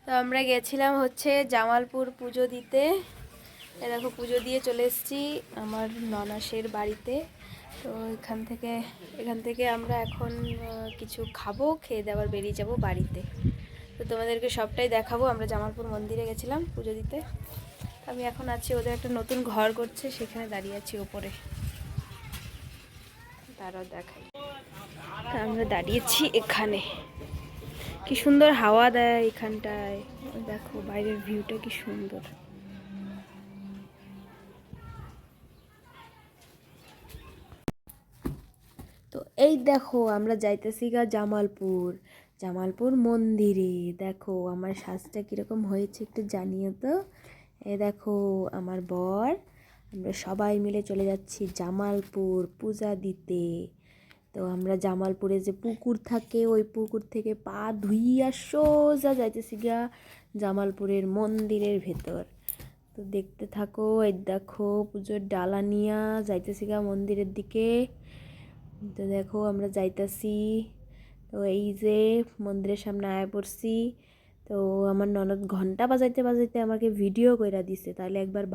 তো আমরা গেছিলাম হচ্ছে জামালপুর পুজো দিতে। দেখো পুজো দিয়ে চলে এসেছি আমার ননাসের বাড়িতে। তো এখান থেকে আমরা এখন কিছু খাবো, খেয়ে দেওয়ার বেরিয়ে যাব বাড়িতে। তো তোমাদেরকে সবটাই দেখাবো। আমরা জামালপুর মন্দিরে গেছিলাম পুজো দিতে। আমি এখন আছি, ওদের একটা নতুন ঘর করছে, সেখানে দাঁড়িয়ে আছি ওপরে। তারাও দেখাই, আমরা দাঁড়িয়েছি এখানে। কি সুন্দর হাওয়া দেয় এখানটায়, দেখো বাইরের ভিউটা কি সুন্দর। তো এই দেখো আমরা যাইতেছি গা জামালপুর মন্দিরে। দেখো আমার সাজটা কিরকম হয়েছে একটু জানিও তো। এই দেখো আমার বর, আমরা সবাই মিলে চলে যাচ্ছি জামালপুর পূজা দিতে। তো আমরা জামালপুরে যে পুকুর থাকে, ওই পুকুর থেকে পা ধুইয়া সোজা যাইতেছি গা জামালপুরের মন্দিরের ভেতর। তো দেখতে থাকো। এই দেখো পুজোর ডালা নিয়া যাইতেছি গা মন্দিরের দিকে। তো দেখো আমরা যাইতাছি। তো এই যে মন্দিরের সামনে আয়া পড়ছি। তো আমার ননদ ঘন্টা বাজাইতে বাজাইতে আমাকে ভিডিও কইরা দিছে, তাহলে একবার